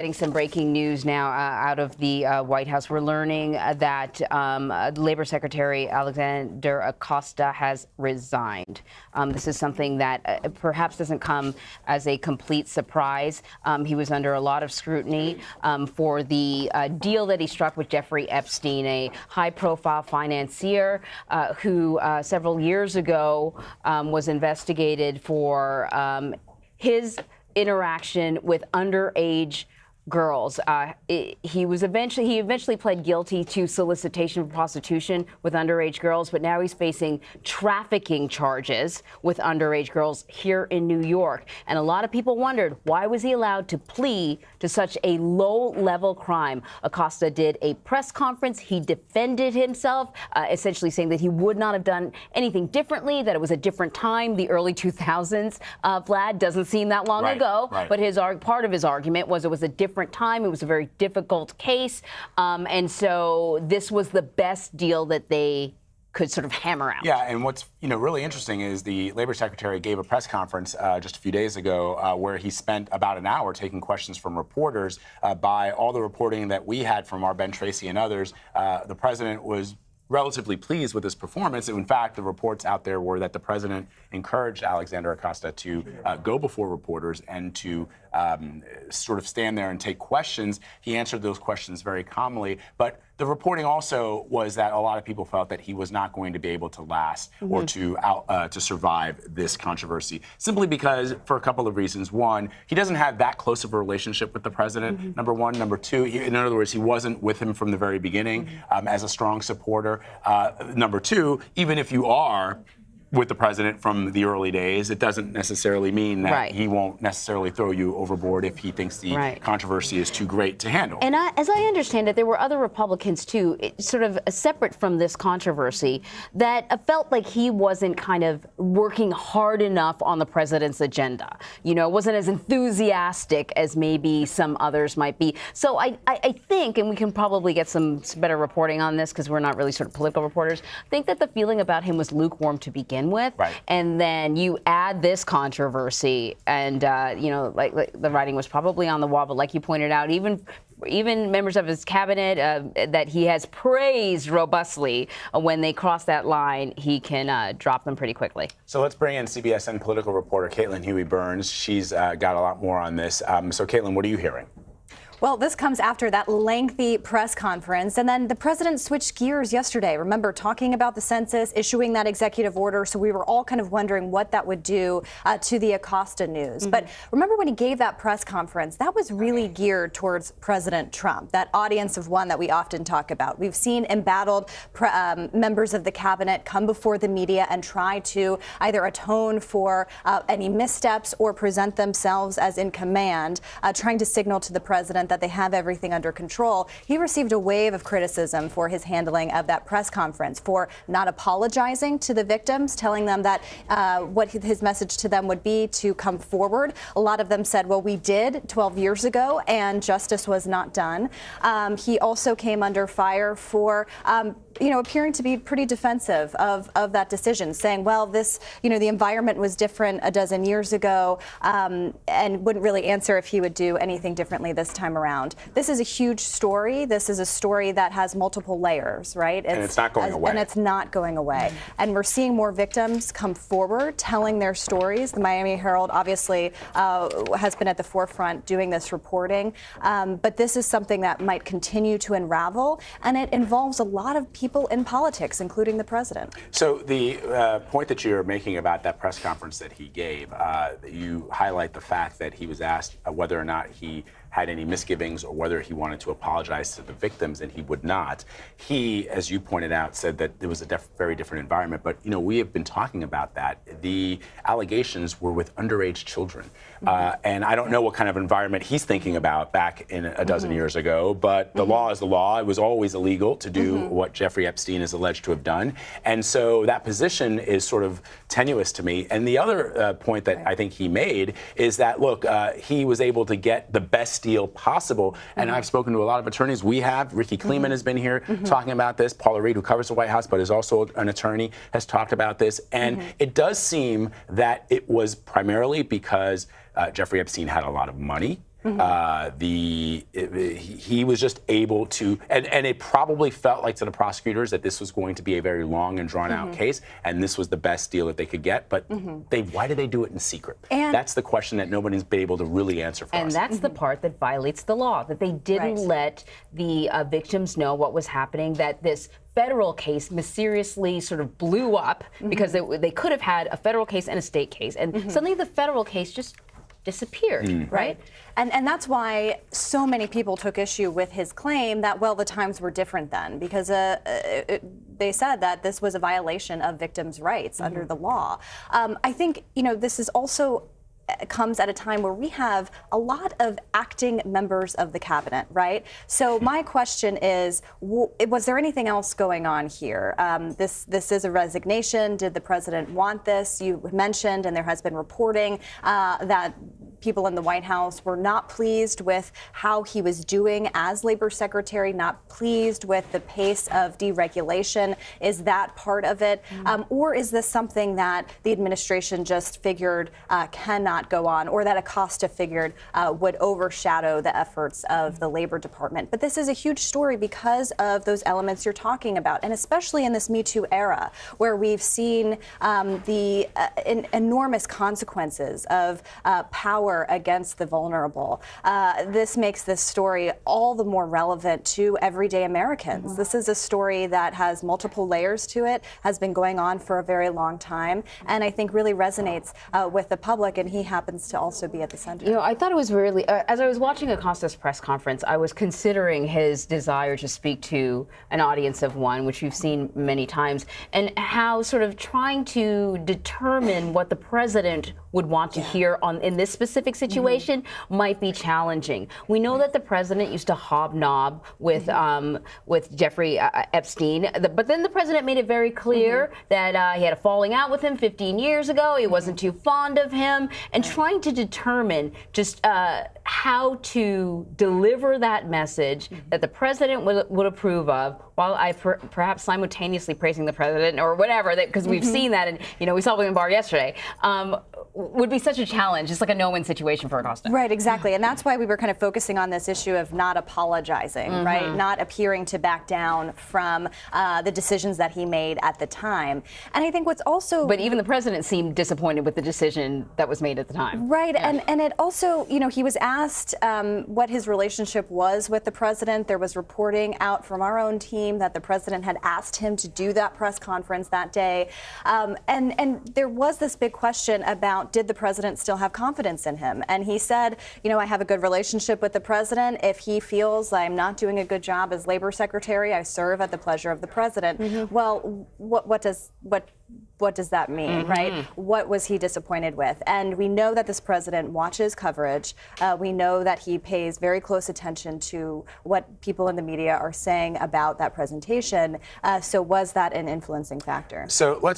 Getting some breaking news now out of the White House. We're learning that Labor Secretary Alex Acosta has resigned. This is something that perhaps doesn't come as a complete surprise. He was under a lot of scrutiny for the deal that he struck with Jeffrey Epstein, a high-profile financier who several years ago was investigated for his interaction with underage girls. He eventually pled guilty to solicitation for prostitution with underage girls, but now he's facing trafficking charges with underage girls here in New York. And a lot of people wondered, why was he allowed to plea to such a low-level crime? Acosta did a press conference. He defended himself, essentially saying that he would not have done anything differently, that it was a different time, the early 2000s. Vlad, doesn't seem that long ago, but part of his argument was it was a different time. It was a very difficult case. And so this was the best deal that they could sort of hammer out. Yeah, and what's really interesting is the Labor Secretary gave a press conference just a few days ago where he spent about an hour taking questions from reporters. By all the reporting that we had from our Ben Tracy and others, the president was relatively pleased with his performance. In fact, the reports out there were that the president encouraged Alexander Acosta to go before reporters and to sort of stand there and take questions. He answered those questions very calmly. But the reporting also was that a lot of people felt that he was not going to be able to last or to survive this controversy, simply because, for a couple of reasons. One, he doesn't have that close of a relationship with the president, number one. Number two, in other words, he wasn't with him from the very beginning as a strong supporter. Number two, even if you are with the president from the early days, it doesn't necessarily mean that he won't necessarily throw you overboard if he thinks the controversy is too great to handle. And as I understand it, there were other Republicans, too, sort of separate from this controversy, that felt like he wasn't kind of working hard enough on the president's agenda. Wasn't as enthusiastic as maybe some others might be. So I think, and we can probably get some better reporting on this because we're not really sort of political reporters, I think that the feeling about him was lukewarm to begin with, and then you add this controversy, and like the writing was probably on the wall. But like you pointed out, even members of his cabinet that he has praised robustly, when they cross that line, he can drop them pretty quickly. So let's bring in CBSN political reporter Caitlin Huey-Burns. She's got a lot more on this. So Caitlin, what are you hearing? Well, this comes after that lengthy press conference, and then the president switched gears yesterday. Remember, talking about the census, issuing that executive order, so we were all kind of wondering what that would do to the Acosta news. But remember when he gave that press conference, that was really geared towards President Trump, that audience of one that we often talk about. We've seen embattled members of the cabinet come before the media and try to either atone for any missteps or present themselves as in command, trying to signal to the president that they have everything under control. He received a wave of criticism for his handling of that press conference, for not apologizing to the victims, telling them that what his message to them would be to come forward. A lot of them said, well, we did 12 years ago and justice was not done. He also came under fire for appearing to be pretty defensive of that decision, saying, well, this, the environment was different a dozen years ago, and wouldn't really answer if he would do anything differently this time around. This is a huge story. This is a story that has multiple layers, right? And it's not going away. And it's not going away. And we're seeing more victims come forward, telling their stories. The Miami Herald obviously has been at the forefront doing this reporting. But this is something that might continue to unravel, and it involves a lot of people in politics, including the president. So the point that you're making about that press conference that he gave, you highlight the fact that he was asked whether or not he had any misgivings or whether he wanted to apologize to the victims, and he would not. He, as you pointed out, said that it was a very different environment. But, we have been talking about that. The allegations were with underage children. And I don't know what kind of environment he's thinking about back in a dozen years ago, but the law is the law. It was always illegal to do what Jeffrey Epstein is alleged to have done. And so that position is sort of tenuous to me. And the other point that I think he made is that, look, he was able to get the best deal possible. And I've spoken to a lot of attorneys. We have. Ricky Kleeman has been here talking about this. Paula Reed, who covers the White House but is also an attorney, has talked about this. And it does seem that it was primarily because Jeffrey Epstein had a lot of money. He was just able to, and it probably felt like to the prosecutors that this was going to be a very long and drawn out case, and this was the best deal that they could get. But why did they do it in secret? And that's the question that nobody's been able to really answer for us. And that's the part that violates the law, that they didn't let the victims know what was happening, that this federal case mysteriously sort of blew up because they could have had a federal case and a state case, and suddenly the federal case just disappeared, right? And that's why so many people took issue with his claim that, well, the times were different then, because they said that this was a violation of victims' rights under the law. I think, this is also comes at a time where we have a lot of acting members of the cabinet, right? So my question is, was there anything else going on here? This is a resignation. Did the president want this? You mentioned, and there has been reporting that people in the White House were not pleased with how he was doing as labor secretary, not pleased with the pace of deregulation. Is that part of it? Or is this something that the administration just figured cannot go on, or that Acosta figured would overshadow the efforts of the Labor Department? But this is a huge story because of those elements you're talking about, and especially in this Me Too era, where we've seen the enormous consequences of power against the vulnerable. This makes this story all the more relevant to everyday Americans. This is a story that has multiple layers to it, has been going on for a very long time, and I think really resonates with the public, and he happens to also be at the center. I thought it was really, as I was watching Acosta's press conference, I was considering his desire to speak to an audience of one, which we've seen many times, and how sort of trying to determine what the president would want to hear in this specific situation might be challenging. We know that the president used to hobnob with Jeffrey Epstein, but then the president made it very clear that he had a falling out with him 15 years ago. He wasn't too fond of him, and trying to determine just how to deliver that message that the president would approve of, while I perhaps simultaneously praising the president or whatever, because we've seen that, and we saw William Barr yesterday, would be such a challenge. It's like a no-win situation for Acosta. Right, exactly. And that's why we were kind of focusing on this issue of not apologizing, right? Not appearing to back down from the decisions that he made at the time. And I think what's also... But even the president seemed disappointed with the decision that was made at the time. Right, and it also, he was asked what his relationship was with the president. There was reporting out from our own team that the president had asked him to do that press conference that day. And there was this big question about, did the president still have confidence in him? And he said, I have a good relationship with the president. If he feels I'm not doing a good job as labor secretary, I serve at the pleasure of the president. Well, what does that mean, right? What was he disappointed with? And we know that this president watches coverage. We know that he pays very close attention to what people in the media are saying about that presentation. So was that an influencing factor? So let's